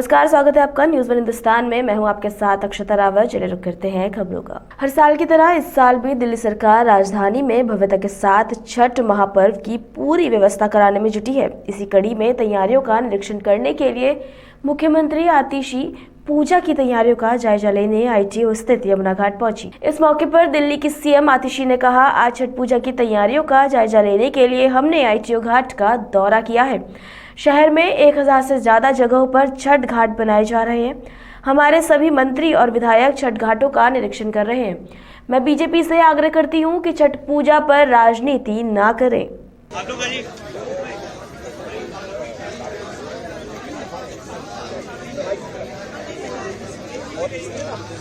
नमस्कार, स्वागत है आपका न्यूज़ वन हिंदुस्तान में। मैं हूं आपके साथ अक्षता रावत। चलिए रुक करते हैं खबरों का। हर साल की तरह इस साल भी दिल्ली सरकार राजधानी में भव्यता के साथ छठ महापर्व की पूरी व्यवस्था कराने में जुटी है। इसी कड़ी में तैयारियों का निरीक्षण करने के लिए मुख्यमंत्री आतिशी पूजा की तैयारियों का जायजा लेने ITO स्थित यमुना घाट पहुंची। इस मौके पर दिल्ली की CM आतिशी ने कहा, आज छठ पूजा की तैयारियों का जायजा लेने के लिए हमने ITO घाट का दौरा किया है। शहर में 1000 से ज्यादा जगहों पर छठ घाट बनाए जा रहे हैं। हमारे सभी मंत्री और विधायक छठ घाटों का निरीक्षण कर रहे हैं। मैं BJP से आग्रह करती हूं कि छठ पूजा पर राजनीति ना करें।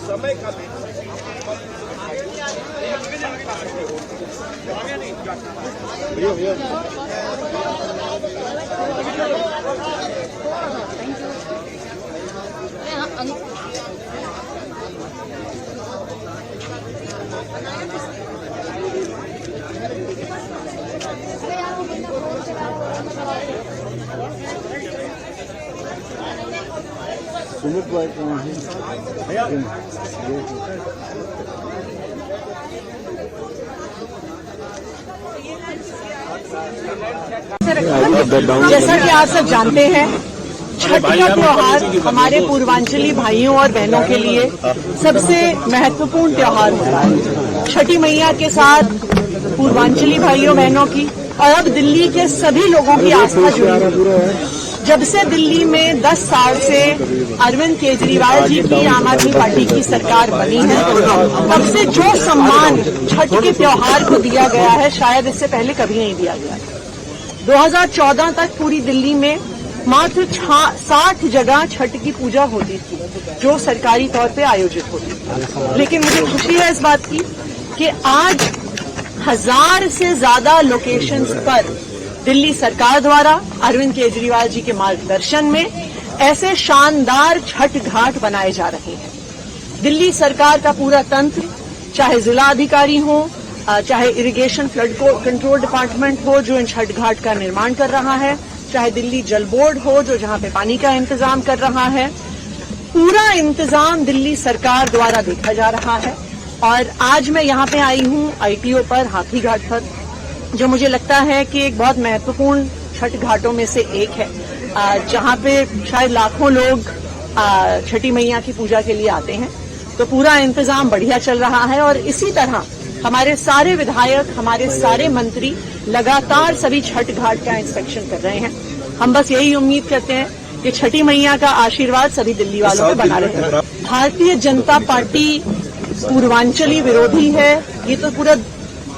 समय का जैसा कि आप सब जानते हैं, छठ का त्योहार हमारे पूर्वांचली भाइयों और बहनों के लिए सबसे महत्वपूर्ण त्योहार होता है। छठी मैया के साथ पूर्वांचली भाइयों बहनों की और अब दिल्ली के सभी लोगों की आस्था जुड़ी है। जब से दिल्ली में 10 साल से अरविंद केजरीवाल जी की आम आदमी पार्टी की सरकार बनी है, तब से जो सम्मान छठ के त्योहार को दिया गया है, शायद इससे पहले कभी नहीं दिया गया। 2014 तक पूरी दिल्ली में मात्र 60 जगह छठ की पूजा होती थी, जो सरकारी तौर पे आयोजित होती थी। लेकिन मुझे खुशी है इस बात की कि आज 1000 से ज्यादा लोकेशंस पर दिल्ली सरकार द्वारा अरविंद केजरीवाल जी के मार्गदर्शन में ऐसे शानदार छठ घाट बनाए जा रहे हैं। दिल्ली सरकार का पूरा तंत्र, चाहे जिला अधिकारी हो, चाहे इरिगेशन फ्लड कंट्रोल डिपार्टमेंट हो जो इन छठ घाट का निर्माण कर रहा है, चाहे दिल्ली जल बोर्ड हो जो जहां पे पानी का इंतजाम कर रहा है, पूरा इंतजाम दिल्ली सरकार द्वारा देखा जा रहा है। और आज मैं यहाँ पे आई हूँ ITO पर, हाथी घाट पर, जो मुझे लगता है कि एक बहुत महत्वपूर्ण छठ घाटों में से एक है, जहाँ पे शायद लाखों लोग छठी मैया की पूजा के लिए आते हैं। तो पूरा इंतजाम बढ़िया चल रहा है और इसी तरह हमारे सारे विधायक, हमारे सारे मंत्री लगातार सभी छठ घाट का इंस्पेक्शन कर रहे हैं। हम बस यही उम्मीद करते हैं कि छठी मैया का आशीर्वाद सभी दिल्ली वालों पे बना रहे। भारतीय जनता पार्टी पूर्वांचली विरोधी है, ये तो पूरा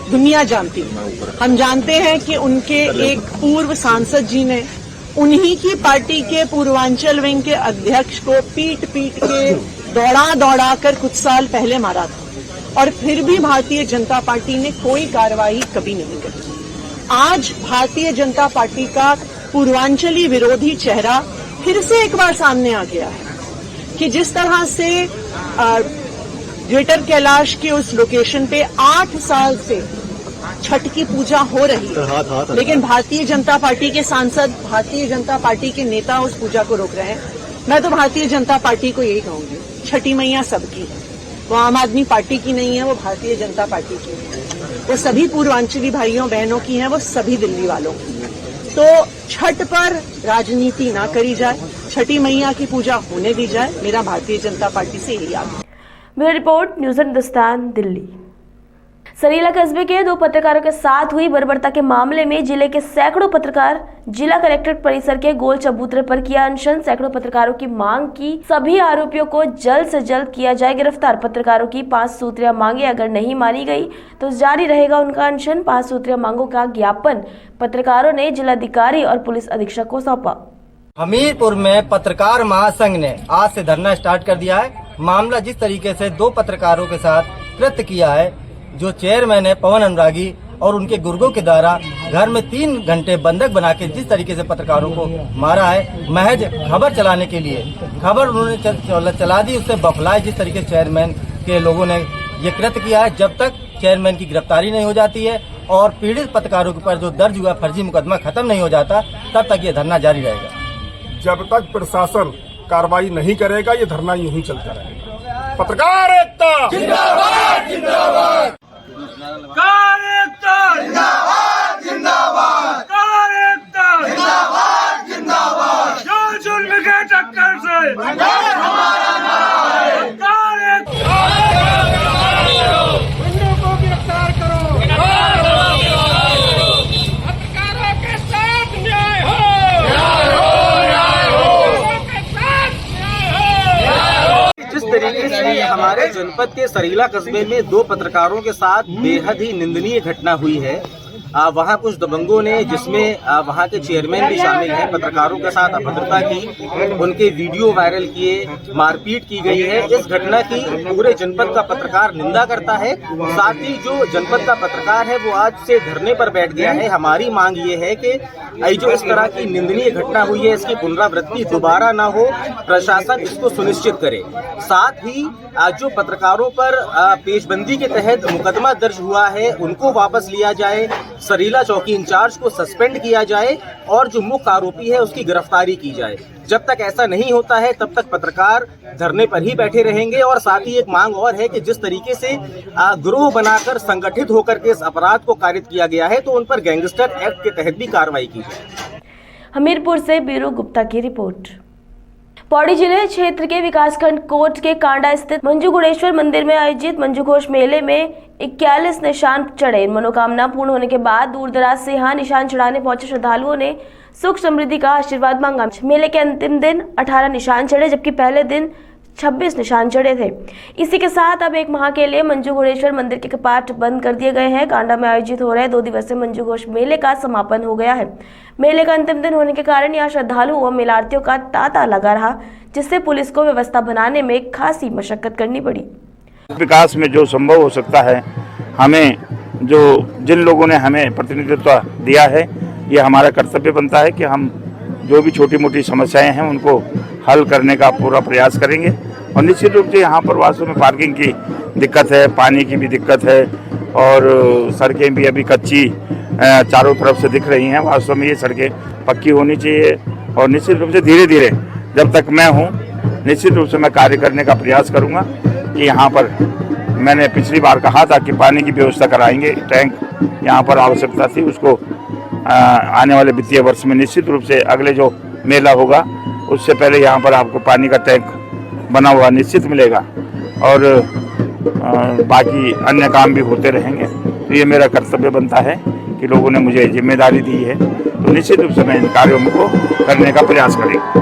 दुनिया जानती है। हम जानते हैं कि उनके एक पूर्व सांसद जी ने उन्हीं की पार्टी के पूर्वांचल विंग के अध्यक्ष को पीट के दौड़ा कर कुछ साल पहले मारा था और फिर भी भारतीय जनता पार्टी ने कोई कार्रवाई कभी नहीं की। आज भारतीय जनता पार्टी का पूर्वांचली विरोधी चेहरा फिर से एक बार सामने आ गया है कि जिस तरह से ग्रेटर कैलाश के उस लोकेशन पे 8 साल से छठ की पूजा हो रही है, लेकिन भारतीय जनता पार्टी के सांसद, भारतीय जनता पार्टी के नेता उस पूजा को रोक रहे हैं। मैं तो भारतीय जनता पार्टी को यही कहूंगी, छठी मैया सबकी है, वो आम आदमी पार्टी की नहीं है, वो भारतीय जनता पार्टी की है। वो सभी पूर्वांचली भाइयों बहनों की है, वो सभी दिल्ली वालों की है। तो छठ पर राजनीति ना करी जाए, छठी मैया की पूजा होने दी जाए, मेरा भारतीय जनता पार्टी से यही आग्रह। Bureau report, news one Hindustan, Delhi. Sarila कस्बे के 2 पत्रकारों के साथ हुई बर्बरता के मामले में जिले के सैकड़ों पत्रकार जिला कलेक्ट्रेट परिसर के गोल चबूतरे पर किया अनशन। सैकड़ों पत्रकारों की मांग की सभी आरोपियों को जल्द से जल्द किया जाए गिरफ्तार। पत्रकारों की 5 सूत्रीय मांगे अगर नहीं मानी गई तो जारी रहेगा उनका अनशन। 5 सूत्रीय मांगों का ज्ञापन पत्रकारों ने जिलाधिकारी और पुलिस अधीक्षक को सौंपा। हमीरपुर में पत्रकार महासंघ ने आज से धरना स्टार्ट कर दिया है। मामला जिस तरीके से 2 पत्रकारों के साथ कृत्य किया है, जो चेयरमैन है पवन अनुरागी और उनके गुर्गों के द्वारा घर में 3 घंटे बंधक बना के जिस तरीके से पत्रकारों को मारा है, महज खबर चलाने के लिए खबर उन्होंने चला दी, उससे बौखलाए जिस तरीके से चेयरमैन के लोगों ने ये कृत्य किया है। जब तक चेयरमैन की गिरफ्तारी नहीं हो जाती है और पीड़ित पत्रकारों के ऊपर जो दर्ज हुआ फर्जी मुकदमा खत्म नहीं हो जाता, तब तक ये धरना जारी रहेगा। जब तक प्रशासन कार्रवाई नहीं करेगा, ये धरना यूं ही चलता रहेगा। पत्रकार एकता जिंदाबाद, जिंदाबाद। कार एकता जिंदाबाद, जिंदाबाद। कार एकता जिंदाबाद, जिंदाबाद। जो जुल्म के टक्कर से हमारा नारा है। कार एकता को गिरफ्तार करो। पत्रकारों के साथ न्याय हो, न्याय हो, के साथ न्याय हो। जिस तरीके से हमारे जनपद के सरीला कस्बे में दो पत्रकारों के साथ बेहद ही निंदनीय घटना हुई है, वहाँ कुछ दबंगों ने, जिसमें वहाँ के चेयरमैन भी शामिल हैं, पत्रकारों के साथ अभद्रता की, उनके वीडियो वायरल किए, मारपीट की गई है। इस घटना की पूरे जनपद का पत्रकार निंदा करता है। साथ ही जो जनपद का पत्रकार है वो आज से धरने पर बैठ गया है। हमारी मांग ये है कि जो इस तरह की निंदनीय घटना हुई है इसकी पुनरावृत्ति दोबारा ना हो, प्रशासन इसको सुनिश्चित करे। साथ ही जो पत्रकारों पर पेशबंदी के तहत मुकदमा दर्ज हुआ है उनको वापस लिया जाए, सरीला चौकी इंचार्ज को सस्पेंड किया जाए और जो मुख्य आरोपी है उसकी गिरफ्तारी की जाए। जब तक ऐसा नहीं होता है तब तक पत्रकार धरने पर ही बैठे रहेंगे। और साथ ही एक मांग और है कि जिस तरीके से गिरोह बनाकर संगठित होकर के इस अपराध को कारित किया गया है तो उन पर गैंगस्टर एक्ट के तहत भी कार्रवाई की जाए। हमीरपुर से बीरू गुप्ता की रिपोर्ट। पौड़ी जिले क्षेत्र के विकासखंड कोट के कांडा स्थित मंजू घोड़ेश्वर मंदिर में आयोजित मंजू घोष मेले में 41 निशान चढ़े। मनोकामना पूर्ण होने के बाद दूर दराज से यहाँ निशान चढ़ाने पहुंचे श्रद्धालुओं ने सुख समृद्धि का आशीर्वाद मांगा। मेले के अंतिम दिन 18 निशान चढ़े जबकि पहले दिन 26 निशान चढ़े थे। इसी के साथ अब 1 माह के लिए मंजू घोड़ेश्वर मंदिर के कपाट बंद कर दिए गए हैं। कांडा में आयोजित हो रहे 2 दिवसीय मंजू घोष मेले का समापन हो गया है। मेले का अंतिम दिन होने के कारण यहाँ श्रद्धालुओं व मेलार्थियों का तांता लगा रहा, जिससे पुलिस को व्यवस्था बनाने में खासी मशक्कत करनी पड़ी। विकास में जो संभव हो सकता है, हमें जिन लोगों ने हमें प्रतिनिधित्व दिया है, ये हमारा कर्तव्य बनता है कि हम जो भी छोटी मोटी समस्याएं हैं उनको हल करने का पूरा प्रयास करेंगे। और निश्चित रूप से यहाँ पर वास्तव में पार्किंग की दिक्कत है, पानी की भी दिक्कत है और सड़कें भी अभी कच्ची चारों तरफ से दिख रही हैं। वास्तव में ये सड़कें पक्की होनी चाहिए और निश्चित रूप से धीरे धीरे जब तक मैं हूँ निश्चित रूप से मैं कार्य करने का प्रयास करूँगा कि यहाँ पर मैंने पिछली बार कहा था कि पानी की व्यवस्था कराएंगे। टैंक यहाँ पर आवश्यकता थी, उसको आने वाले वित्तीय वर्ष में निश्चित रूप से अगले जो मेला होगा उससे पहले यहाँ पर आपको पानी का टैंक बना हुआ निश्चित मिलेगा और बाकी अन्य काम भी होते रहेंगे। तो ये मेरा कर्तव्य बनता है कि लोगों ने मुझे जिम्मेदारी दी है तो निश्चित रूप से मैं इन कार्यों को करने का प्रयास करेंगे।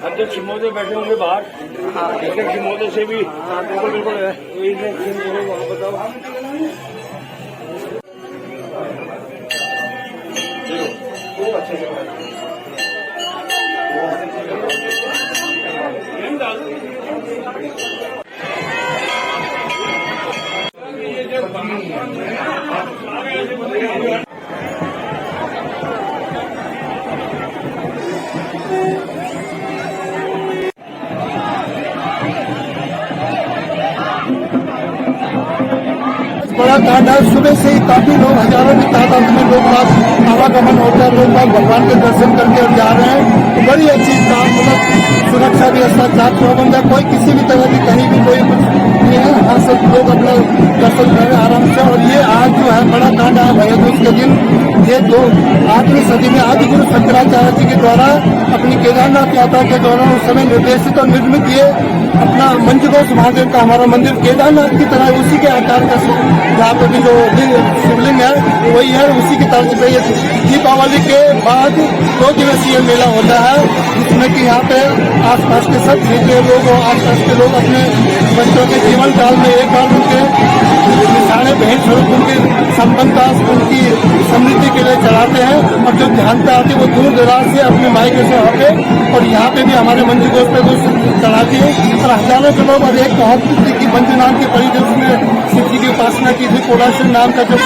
अध्यक्ष महोदय बैठे होंगे बाहर। अध्यक्ष महोदय से भी बिल्कुल वहाँ बताओ। बड़ा कांडा सुबह से ही काफी लोग, हजारों की तादाद में लोग आवागमन होता है। लोग भगवान के दर्शन करके और जा रहे हैं। तो बड़ी अच्छी मतलब सुरक्षा व्यवस्था, जांच प्रबंध है, कोई किसी भी तरह की कहीं भी कोई कुछ नहीं है। हर सब लोग अपना दर्शन कर रहे हैं आराम से। और ये आज जो है बड़ा कांडा है भैया दूज के दिन, ये 8वीं सदी में आदि गुरु शंकराचार्य जी के द्वारा अपनी केदारनाथ यात्रा के दौरान उस समय निर्देशित और निर्मित ये अपना मंजू घोष महादेव का हमारा मंदिर केदारनाथ की तरह उसी के आकार का जहाँ पे भी जो शिवलिंग है वही है, उसी की तर्ज पे ये दीपावली के बाद 2 दिवसीय मेला होता है, जिसमें कि यहाँ पे आसपास के सब क्षेत्रीय लोग और आसपास के लोग अपने बच्चों के जीवन काल में एक बार उनके निशाने भेंट स्वरूप उनके संपन्नता, उनकी समृद्धि के लिए चढ़ाते हैं। और जो ध्यान पे आते हैं वो दूर दराज से अपने मायके से आते, और यहाँ पे भी हमारे मंजू घोष पे वो चढ़ाते हैं। और हजारों के लोग, और एक बहुत की मंजू नाम की परी जो उसने शिव जी की उपासना की थी, कोलासुर नाम का जो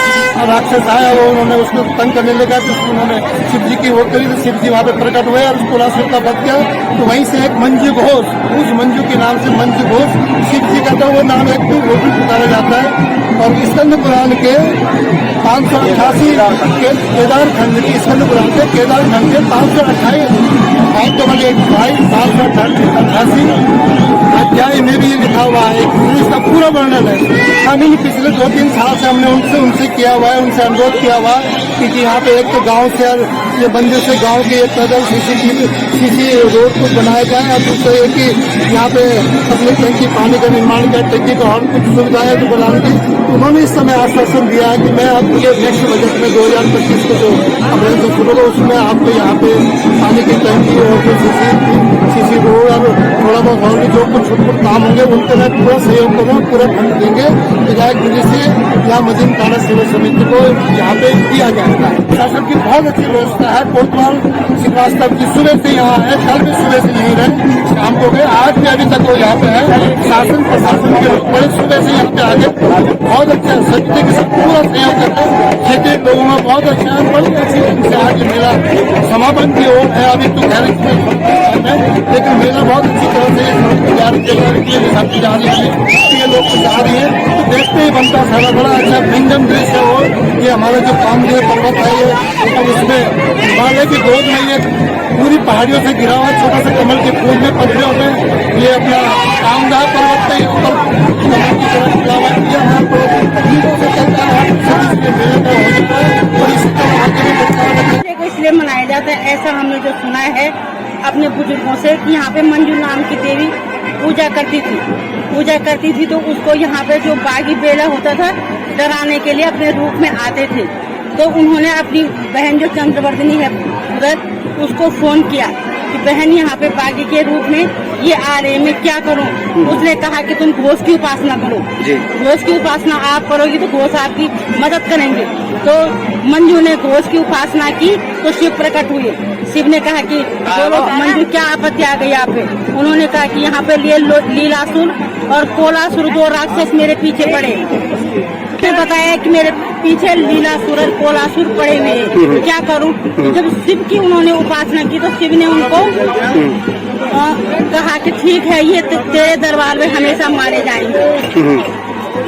राक्षस आया वो उन्होंने उसको तंग करने लगा, तो उन्होंने शिव जी की वो करी, तो शिव जी वहाँ पे प्रकट हुए और कोलासुर का वध किया। तो वहीं से एक मंजू घोष, उस मंजू के नाम से मंजू घोष शिव जी का तो वो नाम एक वो भी पुकारा जाता है। और स्कंद पुराण के 588 केदार खंड की स्कंद पुराण के केदार खंड के 588 अध्याय में भी लिखा हुआ है, इसका पूरा वर्णन है। हम इन पिछले 2-3 साल से हमने उनसे किया हुआ है, उनसे अनुरोध किया हुआ है कि यहाँ पे एक तो गांव से ये बंदे से गांव के एक पैदल सीसी रोड को बनाया जाए, और दूसरा ये कि यहाँ पे अपने टंकी पानी का निर्माण किया, टंकी का और कुछ सुविधाएं तो बनाने की। उन्होंने इस समय आश्वासन दिया है कि मैं आपको ये नेक्स्ट बजट में 2025 को जो अप्रैल से शुरू होगा उसमें आपको यहाँ पे पानी की टंकी और सीसी रोड और थोड़ा बहुत और भी जो कुछ छोटे काम होंगे उनके मैं पूरा सहयोग करूँगा, पूरा फंड देंगे। विधायक निधि से यहाँ मदीन काला सेवा समिति को यहाँ पे दिया जाएगा। शासन की बहुत अच्छी व्यवस्था है। कोतवाल श्रीवास्तव की सुबह से यहाँ है, कल भी सुबह से यहीं रहे, शाम को गए, आज भी अभी तक वो यहाँ पे है। शासन प्रशासन के लोग बड़े सुबह से यहाँ पे आ गए, बहुत अच्छा सत्य के साथ पूरा सहयोग करते हैं। खेती लोगों में बहुत अच्छा है, बड़ी अच्छी ढंग से आज मेरा समापन की ओर है। अभी तो खैर लेकिन मेला बहुत अच्छी तरह से तैयारी की जा रही है, ये लोग जा रही है, तो देखते ही बनता सारा बड़ा अच्छा व्यंजन दृश्य हो। ये हमारा जो कामदेव पर्वत है, ये उसमें हिमालय की गोद में ये पूरी पहाड़ियों से घिरा हुआ छोटा सा कमल के फूल में पत्तियों में ये अपना कामदा पर्वत के ऊपर कमल की तरह खिला हुआ है। ये हमारा पर्वत से चलता है, मेले का हो जाता है, और इसी तरह आगे भी इसलिए मनाया जाता है। ऐसा हमने जो सुना है अपने बुजुर्गों से कि यहाँ पे मंजू नाम की देवी पूजा करती थी, तो उसको यहाँ पे जो बागी बेला होता था डराने के लिए अपने रूप में आते थे। तो उन्होंने अपनी बहन जो चंद्रवर्धनी है उधर, उसको फोन किया कि बहन यहाँ पे बागी के रूप में ये आ रहे, मैं क्या करूँ। उसने कहा कि तुम घोष की उपासना करो, घोष की उपासना आप करोगी तो घोष आपकी मदद करेंगे। तो मंजू ने घोष की उपासना की तो शिव प्रकट हुए। शिव ने कहा कि बोलो मंजू क्या आपत्ति आ गई आप पे। उन्होंने कहा कि यहाँ पे लीलासुर और कोलासुर 2 राक्षस मेरे पीछे पड़े। उसने बताया कि मेरे पीछे लीलासुर और कोलासुर पड़े हुए हैं, क्या करूं। जब शिव की उन्होंने उपासना की तो शिव ने उनको कहा कि ठीक है, ये तेरे दरबार में हमेशा मारे जाएंगे।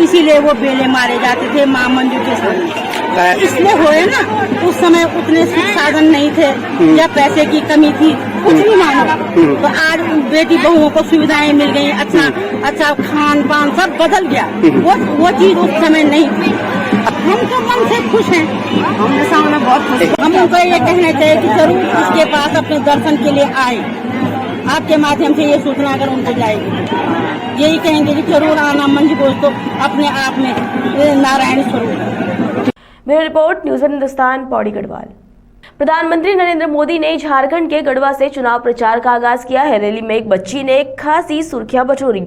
इसीलिए वो बेले मारे जाते थे माँ मंजू के सामने। इसलिए हुए ना, उस समय उतने सुख साधन नहीं थे या पैसे की कमी थी, कुछ नहीं मानो। तो आज बेटी बहुओं को सुविधाएं मिल गई, अच्छा खान पान सब बदल गया। वो चीज उस समय नहीं थी। हम तो मन से खुश हैं, हमने सामने बहुत खुश। हम उनको ये कहना चाहिए कि जरूर इसके पास अपने दर्शन के लिए आए। आपके माध्यम से ये सूचना अगर उनको जाएगी, यही कहेंगे कि जरूर आना मंजू घोष तो अपने आप में नारायण स्वरूप। मेरी report, news one Hindustan, Pauri Garhwal. प्रधानमंत्री नरेंद्र मोदी ने झारखंड के गढ़वा से चुनाव प्रचार का आगाज किया है। रैली में एक बच्ची ने खासी सुर्खियां बटोरी,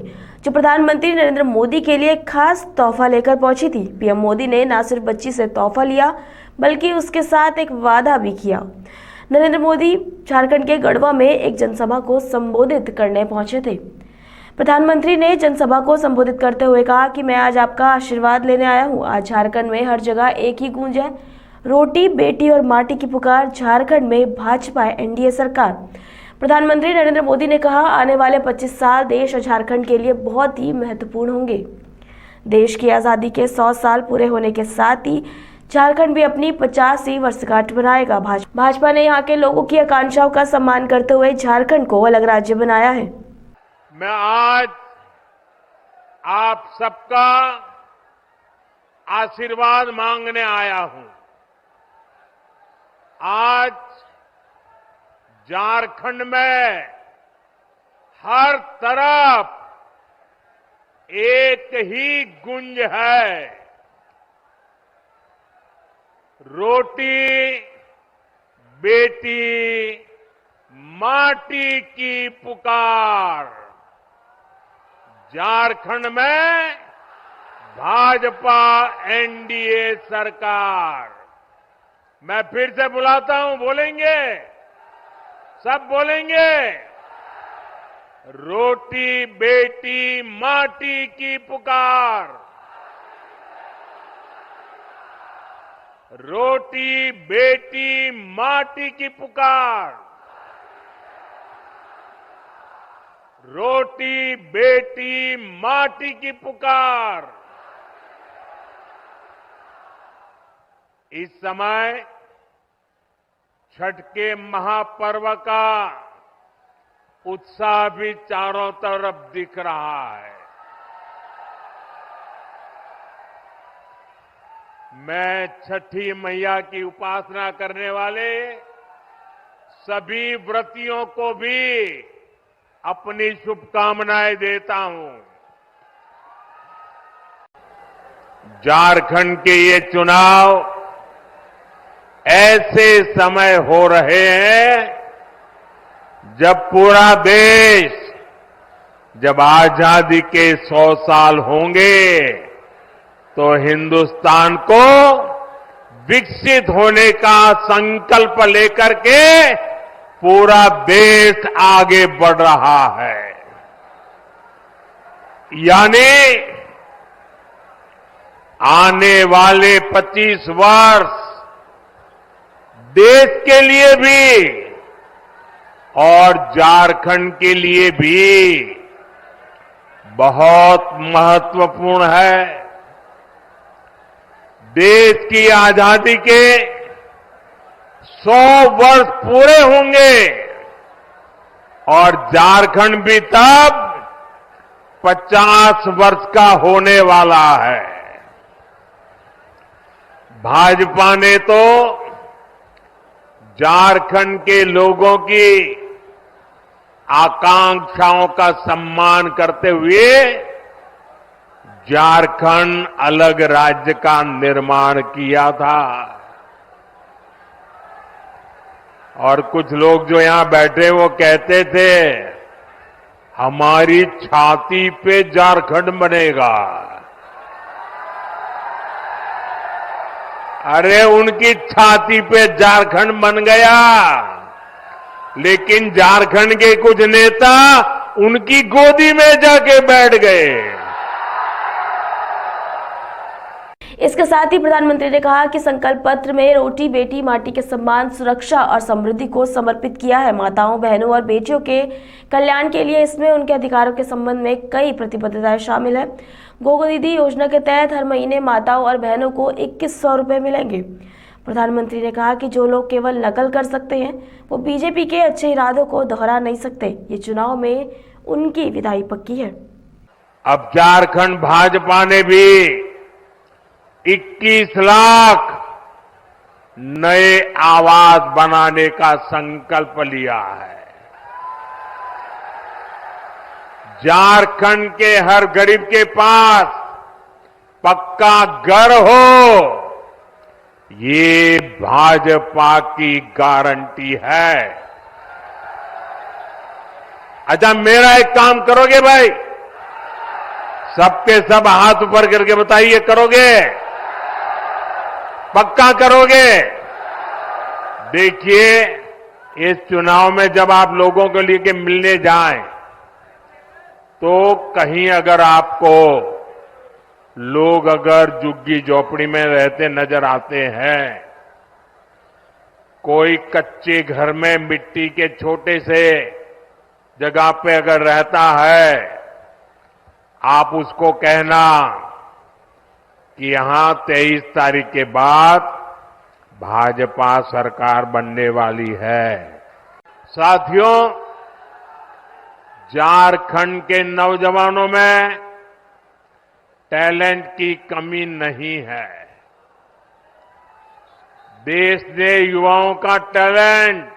जो प्रधानमंत्री नरेंद्र मोदी के लिए खास तोहफा लेकर पहुंची थी। पीएम मोदी ने न सिर्फ बच्ची से तोहफा लिया, बल्कि उसके साथ एक वादा भी किया। नरेंद्र मोदी झारखंड के गढ़वा में एक जनसभा को संबोधित करने पहुंचे थे। प्रधानमंत्री ने जनसभा को संबोधित करते हुए कहा कि मैं आज आपका आशीर्वाद लेने आया हूं। आज झारखंड में हर जगह एक ही गूंज है, रोटी बेटी और माटी की पुकार। झारखंड में भाजपा एनडीए सरकार। प्रधानमंत्री नरेंद्र मोदी ने कहा, आने वाले 25 साल देश और झारखंड के लिए बहुत ही महत्वपूर्ण होंगे। देश की आज़ादी के 100 साल पूरे होने के साथ ही झारखंड भी अपनी 50वीं वर्षगांठ मनाएगा। भाजपा ने यहाँ के लोगों की आकांक्षाओं का सम्मान करते हुए झारखंड को अलग राज्य बनाया है। मैं आज आप सबका आशीर्वाद मांगने आया हूं। आज झारखंड में हर तरफ एक ही गूंज है, रोटी बेटी माटी की पुकार। झारखंड में भाजपा एनडीए सरकार। मैं फिर से बुलाता हूं, बोलेंगे? सब बोलेंगे? रोटी बेटी माटी की पुकार। रोटी बेटी माटी की पुकार। रोटी बेटी माटी की पुकार। इस समय छठ के महापर्व का उत्साह भी चारों तरफ दिख रहा है। मैं छठी मैया की उपासना करने वाले सभी व्रतियों को भी अपनी शुभकामनाएं देता हूं। झारखंड के ये चुनाव ऐसे समय हो रहे हैं जब पूरा देश, जब आजादी के 100 साल होंगे तो हिंदुस्तान को विकसित होने का संकल्प लेकर के पूरा देश आगे बढ़ रहा है। यानी आने वाले 25 वर्ष देश के लिए भी और झारखंड के लिए भी बहुत महत्वपूर्ण है। देश की आजादी के 100 वर्ष पूरे होंगे और झारखंड भी तब 50 वर्ष का होने वाला है। भाजपा ने तो झारखंड के लोगों की आकांक्षाओं का सम्मान करते हुए झारखंड अलग राज्य का निर्माण किया था। और कुछ लोग जो यहां बैठे वो कहते थे हमारी छाती पे झारखंड बनेगा। अरे उनकी छाती पे झारखंड बन गया, लेकिन झारखंड के कुछ नेता उनकी गोदी में जाके बैठ गए। इसके साथ ही प्रधानमंत्री ने कहा कि संकल्प पत्र में रोटी बेटी माटी के सम्मान, सुरक्षा और समृद्धि को समर्पित किया है। माताओं, बहनों और बेटियों के कल्याण के लिए इसमें उनके अधिकारों के संबंध में कई प्रतिबद्धताएं शामिल है। गोगो दीदी योजना के तहत हर महीने माताओं और बहनों को 2100 रुपए मिलेंगे। प्रधानमंत्री ने कहा कि जो लोग केवल नकल कर सकते हैं वो बीजेपी के अच्छे इरादों को दोहरा नहीं सकते। ये चुनाव में उनकी विदाई पक्की है। अब झारखंड भाजपा ने भी 21 लाख नए आवास बनाने का संकल्प लिया है। झारखंड के हर गरीब के पास पक्का घर हो, ये भाजपा की गारंटी है। अच्छा, मेरा एक काम करोगे भाई? सबके सब हाथ ऊपर करके बताइए, करोगे? पक्का करोगे? देखिए, इस चुनाव में जब आप लोगों को लेके मिलने जाएं तो कहीं अगर आपको लोग अगर झुग्गी झोपड़ी में रहते नजर आते हैं, कोई कच्चे घर में मिट्टी के छोटे से जगह पे अगर रहता है, आप उसको कहना कि यहां 23 तारीख के बाद भाजपा सरकार बनने वाली है। साथियों, झारखंड के नौजवानों में टैलेंट की कमी नहीं है। देश ने युवाओं का टैलेंट,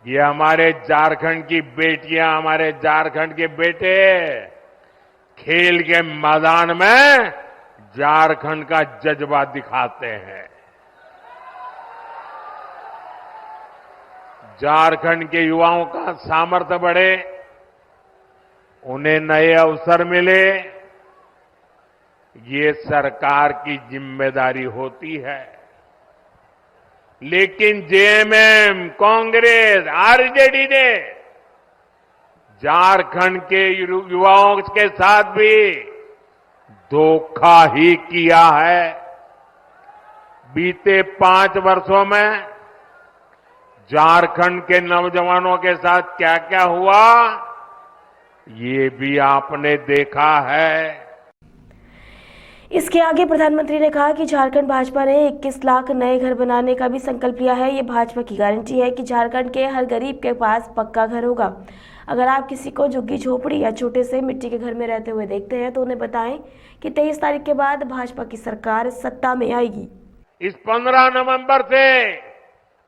ये हमारे झारखंड की बेटियां, हमारे झारखंड के बेटे खेल के मैदान में झारखंड का जज्बा दिखाते हैं। झारखंड के युवाओं का सामर्थ्य बढ़े, उन्हें नए अवसर मिले, ये सरकार की जिम्मेदारी होती है। लेकिन जेएमएम, कांग्रेस, आरजेडी ने झारखंड के युवाओं के साथ भी धोखा ही किया है। बीते 5 वर्षों में झारखंड के नौजवानों के साथ क्या क्या हुआ, ये भी आपने देखा है। इसके आगे प्रधानमंत्री ने कहा कि झारखंड भाजपा ने 21 लाख नए घर बनाने का भी संकल्प लिया है। ये भाजपा की गारंटी है कि झारखंड के हर गरीब के पास पक्का घर होगा। अगर आप किसी को झुग्गी झोपड़ी या छोटे से मिट्टी के घर में रहते हुए देखते हैं तो उन्हें बताएं कि 23 तारीख के बाद भाजपा की सरकार सत्ता में आएगी। इस 15 नवंबर से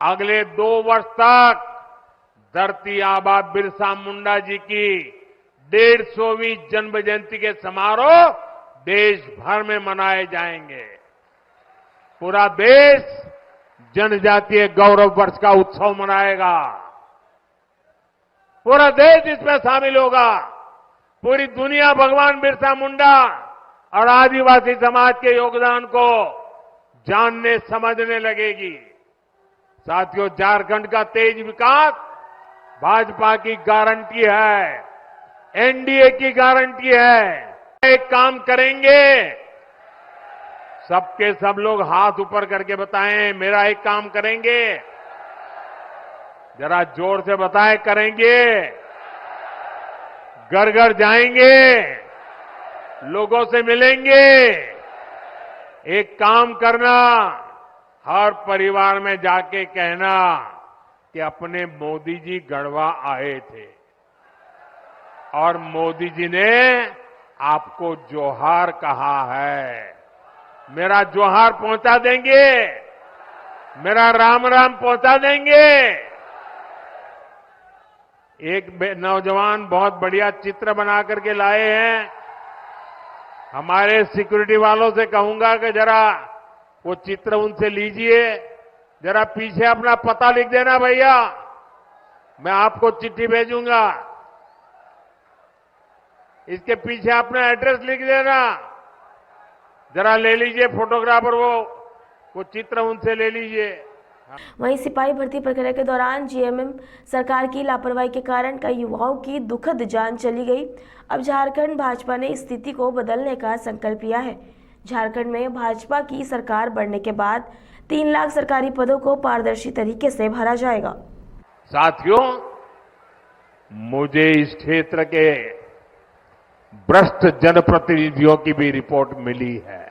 अगले 2 वर्ष तक धरती आबा बिरसा मुंडा जी की 150वीं जन्म जयंती के समारोह देश भर में मनाए जाएंगे। पूरा देश जनजातीय गौरव वर्ष का उत्सव मनाएगा। पूरा देश इसमें शामिल होगा। पूरी दुनिया भगवान बिरसा मुंडा और आदिवासी समाज के योगदान को जानने समझने लगेगी। साथियों, झारखंड का तेज विकास भाजपा की गारंटी है, एनडीए की गारंटी है। एक काम करेंगे, सबके सब लोग हाथ ऊपर करके बताएं, मेरा एक काम करेंगे। जरा जोर से बताएं, करेंगे। घर घर जाएंगे, लोगों से मिलेंगे। एक काम करना, हर परिवार में जाके कहना कि अपने मोदी जी गढ़वा आए थे और मोदी जी ने आपको जोहार कहा है। मेरा जोहार पहुंचा देंगे, मेरा राम राम पहुंचा देंगे। एक नौजवान बहुत बढ़िया चित्र बना करके लाए हैं। हमारे सिक्योरिटी वालों से कहूंगा कि जरा वो चित्र उनसे लीजिए। जरा पीछे अपना पता लिख देना भैया, मैं आपको चिट्ठी भेजूंगा। इसके पीछे अपना एड्रेस लिख देना। जरा ले लीजिए फोटोग्राफर, वो चित्र उनसे ले लीजिए। वहीं सिपाही भर्ती प्रक्रिया के दौरान जेएमएम सरकार की लापरवाही के कारण कई युवाओं की दुखद जान चली गई। अब झारखंड भाजपा ने इस स्थिति को बदलने का संकल्प लिया है। झारखंड में भाजपा की सरकार बढ़ने के बाद 3 लाख सरकारी पदों को पारदर्शी तरीके से भरा जाएगा। साथियों, मुझे इस क्षेत्र के भ्रष्ट जनप्रतिनिधियों की भी रिपोर्ट मिली है।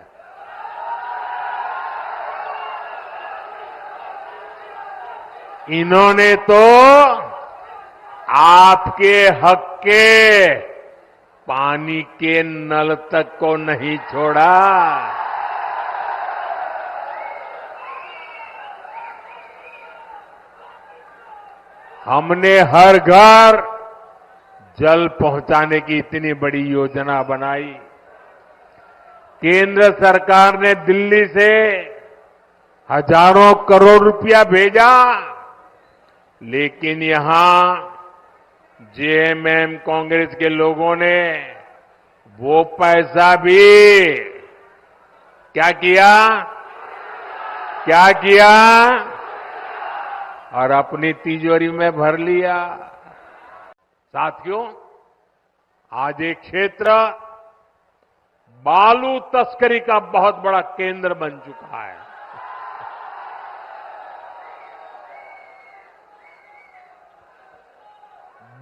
इन्होंने तो आपके हक के पानी के नल तक को नहीं छोड़ा। हमने हर घर जल पहुंचाने की इतनी बड़ी योजना बनाई। केंद्र सरकार ने दिल्ली से हजारों करोड़ रुपया भेजा, लेकिन यहां जेएमएम कांग्रेस के लोगों ने वो पैसा भी क्या किया और अपनी तिजोरी में भर लिया। साथियों, आज एक क्षेत्र बालू तस्करी का बहुत बड़ा केंद्र बन चुका है।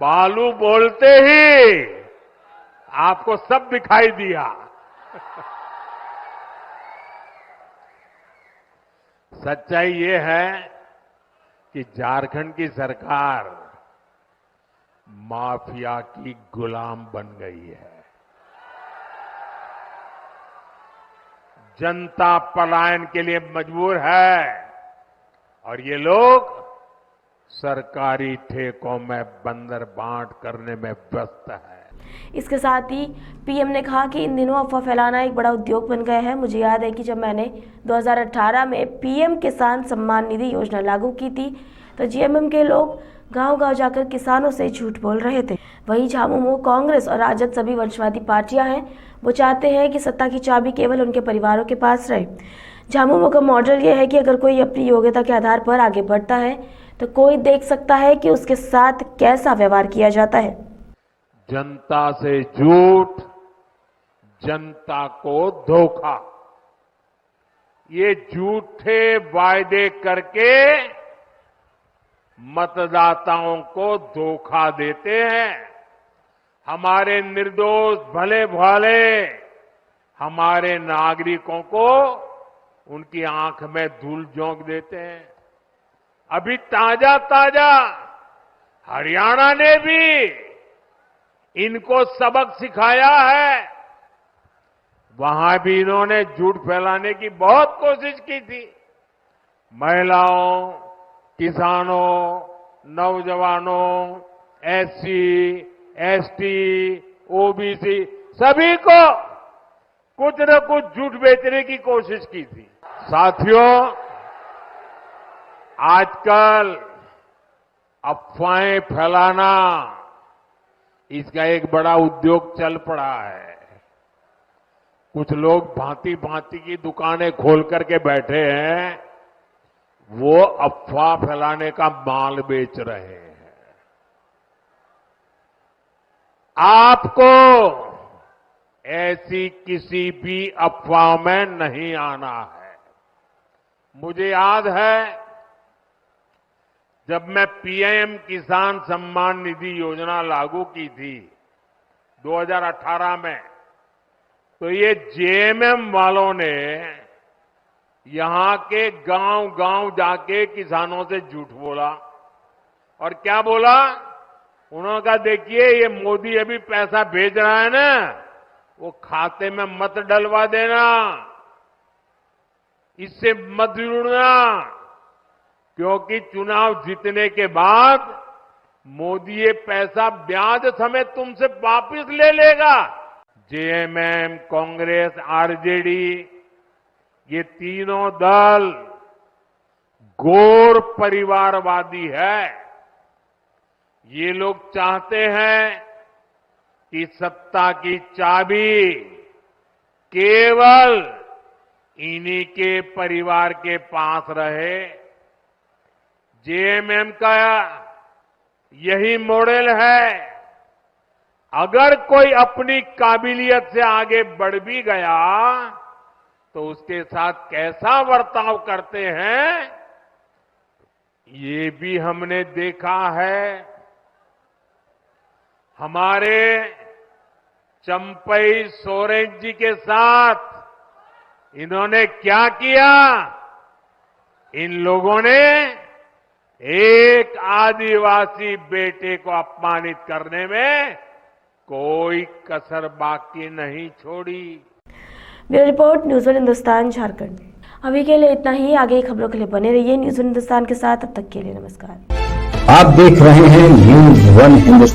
बालू बोलते ही आपको सब दिखाई दिया। सच्चाई ये है कि झारखंड की सरकार माफिया की गुलाम बन गई है। जनता पलायन के लिए मजबूर है और ये लोग सरकारी ठेकों में बंदर बांट करने में व्यस्त है। इसके साथ ही पीएम ने कहा कि इन दिनों अफवाह फैलाना एक बड़ा उद्योग बन गया है। मुझे याद है कि जब मैंने 2018 में पीएम किसान सम्मान निधि योजना लागू की थी तो जीएमएम के लोग गांव-गांव जाकर किसानों से झूठ बोल रहे थे। वहीं झामुमो, कांग्रेस और राजद सभी वंशवादी पार्टियां हैं। वो चाहते हैं कि सत्ता की चाबी केवल उनके परिवारों के पास रहे। झामुमो का मॉडल ये है कि अगर कोई अपनी योग्यता के आधार पर आगे बढ़ता है तो कोई देख सकता है कि उसके साथ कैसा व्यवहार किया जाता है। जनता से झूठ, जनता को धोखा, ये झूठे वायदे करके मतदाताओं को धोखा देते हैं। हमारे निर्दोष भले भाले हमारे नागरिकों को उनकी आंख में धूल झोंक देते हैं। अभी ताजा ताजा हरियाणा ने भी इनको सबक सिखाया है। वहां भी इन्होंने झूठ फैलाने की बहुत कोशिश की थी। महिलाओं, किसानों, नौजवानों, एससी, एसटी, ओबीसी सभी को कुछ न कुछ झूठ बेचने की कोशिश की थी। साथियों, आजकल अफवाहें फैलाना इसका एक बड़ा उद्योग चल पड़ा है। कुछ लोग भांति भांति की दुकानें खोल करके बैठे हैं, वो अफवाह फैलाने का माल बेच रहे हैं। आपको ऐसी किसी भी अफवाह में नहीं आना है। मुझे याद है जब मैं पीएम किसान सम्मान निधि योजना लागू की थी 2018 में, तो ये जेएमएम वालों ने यहां के गांव-गांव जाके किसानों से झूठ बोला। और क्या बोला? उन्होंने कहा देखिए ये मोदी अभी पैसा भेज रहा है ना, वो खाते में मत डलवा देना, इससे मत जुड़ना, क्योंकि चुनाव जीतने के बाद मोदी ये पैसा ब्याज समेत तुमसे वापस ले लेगा। जेएमएम, कांग्रेस, आरजेडी ये तीनों दल घोर परिवारवादी है। ये लोग चाहते हैं कि सत्ता की चाबी केवल इन्हीं के परिवार के पास रहे। जेएमएम का यही मॉडल है। अगर कोई अपनी काबिलियत से आगे बढ़ भी गया तो उसके साथ कैसा बर्ताव करते हैं, ये भी हमने देखा है। हमारे चंपई सोरेन जी के साथ इन्होंने क्या किया? इन लोगों ने एक आदिवासी बेटे को अपमानित करने में कोई कसर बाकी नहीं छोड़ी। Bureau report, news one Hindustan, Jharkhand. अभी के लिए इतना ही। आगे खबरों के लिए बने रहिए न्यूज़ वन हिंदुस्तान के साथ। तब तक के लिए नमस्कार। आप देख रहे हैं न्यूज़ वन हिंदुस्तान।